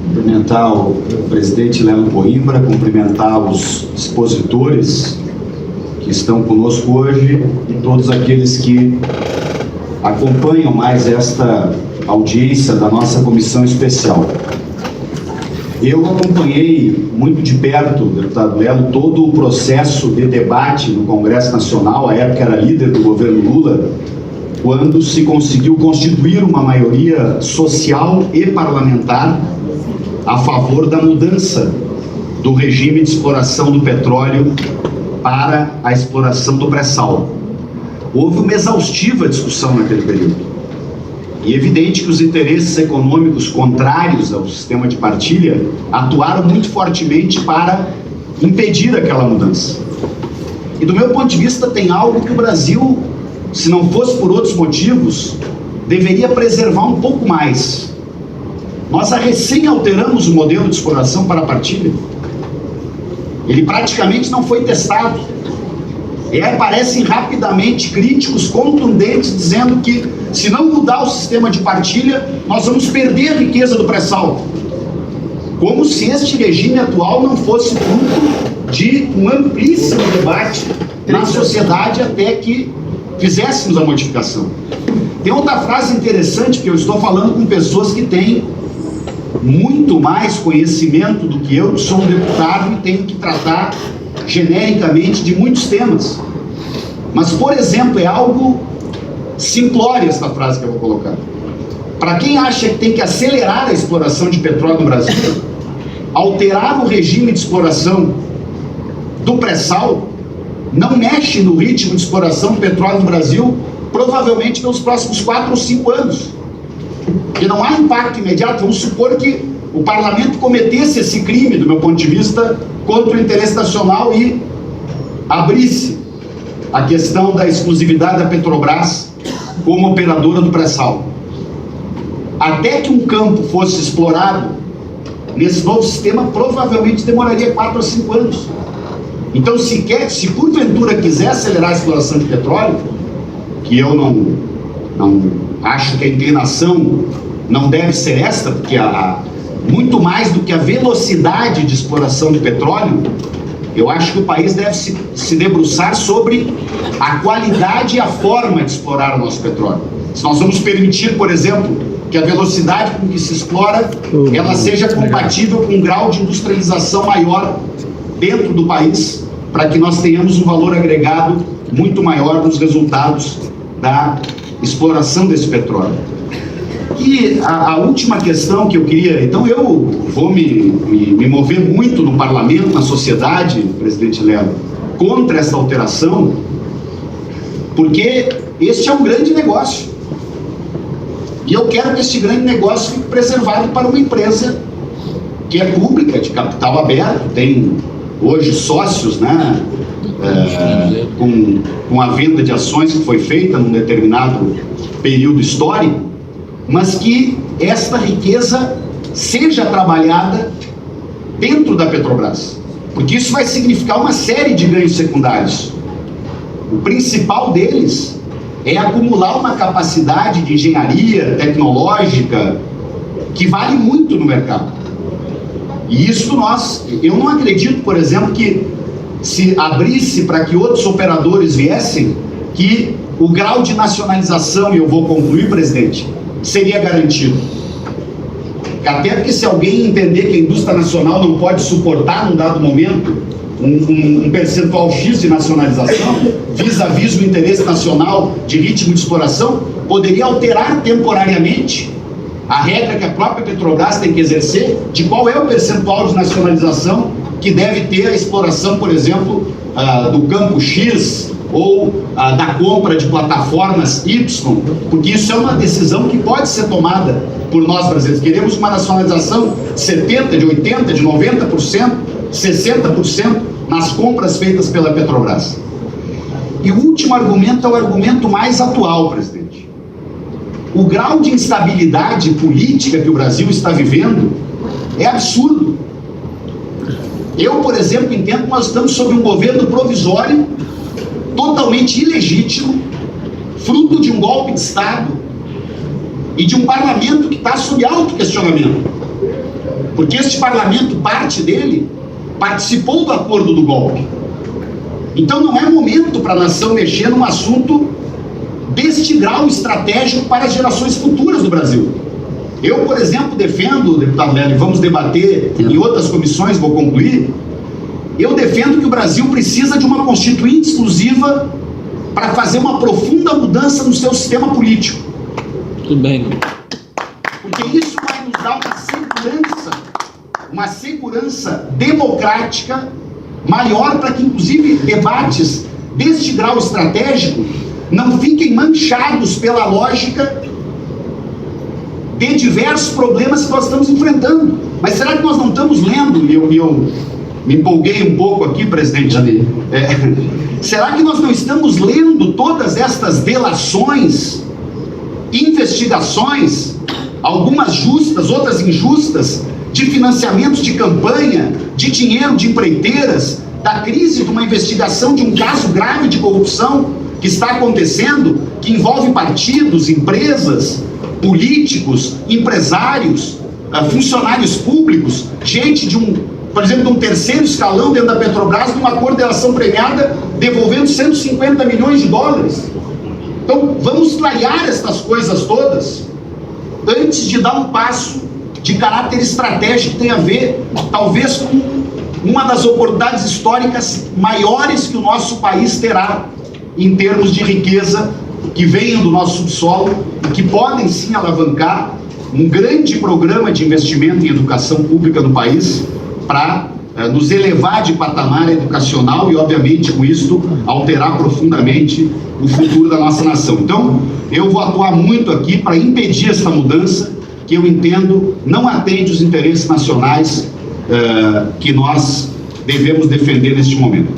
Cumprimentar o presidente Leno Coimbra, cumprimentar os expositores que estão conosco hoje e todos aqueles que acompanham mais esta audiência da nossa comissão especial. Eu acompanhei muito de perto, deputado Leno, todo o processo de debate no Congresso Nacional, à época era líder do governo Lula, quando se conseguiu constituir uma maioria social e parlamentar a favor da mudança do regime de exploração do petróleo para a exploração do pré-sal. Houve uma exaustiva discussão naquele período. E é evidente que os interesses econômicos contrários ao sistema de partilha atuaram muito fortemente para impedir aquela mudança. E do meu ponto de vista tem algo que o Brasil, se não fosse por outros motivos, deveria preservar um pouco mais. Nós recém alteramos o modelo de exploração para a partilha. Ele praticamente não foi testado. E aí aparecem rapidamente críticos contundentes dizendo que se não mudar o sistema de partilha, nós vamos perder a riqueza do pré-sal. Como se este regime atual não fosse fruto de um amplíssimo debate na sociedade até que fizéssemos a modificação. Tem outra frase interessante, que eu estou falando com pessoas que têm muito mais conhecimento do que eu, que sou um deputado e tenho que tratar genericamente de muitos temas. Mas, por exemplo, é algo simplório esta frase que eu vou colocar. Para quem acha que tem que acelerar a exploração de petróleo no Brasil, alterar o regime de exploração do pré-sal não mexe no ritmo de exploração do petróleo no Brasil, provavelmente pelos próximos 4 ou 5 anos. Porque não há impacto imediato. Vamos supor que o parlamento cometesse esse crime, do meu ponto de vista, contra o interesse nacional e abrisse a questão da exclusividade da Petrobras como operadora do pré-sal. Até que um campo fosse explorado nesse novo sistema, provavelmente demoraria 4 ou 5 anos. Então, se porventura quiser acelerar a exploração de petróleo, que eu não acho que a inclinação não deve ser esta, porque muito mais do que a velocidade de exploração de petróleo, eu acho que o país deve se debruçar sobre a qualidade e a forma de explorar o nosso petróleo. Se nós vamos permitir, por exemplo, que a velocidade com que se explora, ela seja compatível com um grau de industrialização maior dentro do país, para que nós tenhamos um valor agregado muito maior nos resultados da exploração desse petróleo. E a última questão que eu queria... Então eu vou me mover muito no parlamento, na sociedade, presidente Leno, contra essa alteração, porque este é um grande negócio. E eu quero que este grande negócio fique preservado para uma empresa que é pública, de capital aberto, tem hoje sócios, né, com a venda de ações que foi feita num determinado período histórico, mas que esta riqueza seja trabalhada dentro da Petrobras, porque isso vai significar uma série de ganhos secundários. O principal deles é acumular uma capacidade de engenharia tecnológica que vale muito no mercado. E isso eu não acredito, por exemplo, que se abrisse para que outros operadores viessem, que o grau de nacionalização, e eu vou concluir, presidente, seria garantido. Até porque se alguém entender que a indústria nacional não pode suportar, num dado momento, um percentual X de nacionalização, vis-à-vis o interesse nacional de ritmo de exploração, poderia alterar temporariamente a regra que a própria Petrobras tem que exercer de qual é o percentual de nacionalização que deve ter a exploração, por exemplo, do campo X ou da compra de plataformas Y, porque isso é uma decisão que pode ser tomada por nós brasileiros. Queremos uma nacionalização de 70%, de 80%, de 90%, 60% nas compras feitas pela Petrobras. E o último argumento é o argumento mais atual, presidente. O grau de instabilidade política que o Brasil está vivendo é absurdo. Eu, por exemplo, entendo que nós estamos sob um governo provisório totalmente ilegítimo, fruto de um golpe de Estado, e de um parlamento que está sob auto-questionamento. Porque este parlamento, parte dele, participou do acordo do golpe. Então não é momento para a nação mexer num assunto deste grau estratégico para as gerações futuras do Brasil. Eu, por exemplo, defendo, deputado Lélio, vamos debater em outras comissões, vou concluir, eu defendo que o Brasil precisa de uma constituinte exclusiva para fazer uma profunda mudança no seu sistema político. Tudo bem. Porque isso vai nos dar uma segurança democrática maior para que, inclusive, debates deste grau estratégico não fiquem manchados pela lógica de diversos problemas que nós estamos enfrentando. Mas será que nós não estamos lendo, e eu me empolguei um pouco aqui, presidente, será que nós não estamos lendo todas estas delações, investigações, algumas justas, outras injustas, de financiamentos de campanha, de dinheiro de empreiteiras, da crise de uma investigação de um caso grave de corrupção que está acontecendo, que envolve partidos, empresas, políticos, empresários, funcionários públicos, gente de por exemplo, de um terceiro escalão dentro da Petrobras, numa coordenação premiada, devolvendo 150 milhões de dólares. Então, vamos clarear estas coisas todas antes de dar um passo de caráter estratégico que tem a ver, talvez, com uma das oportunidades históricas maiores que o nosso país terá em termos de riqueza que venham do nosso subsolo e que podem sim alavancar um grande programa de investimento em educação pública no país para nos elevar de patamar educacional e, obviamente, com isso, alterar profundamente o futuro da nossa nação. Então, eu vou atuar muito aqui para impedir essa mudança, que eu entendo não atende os interesses nacionais que nós devemos defender neste momento.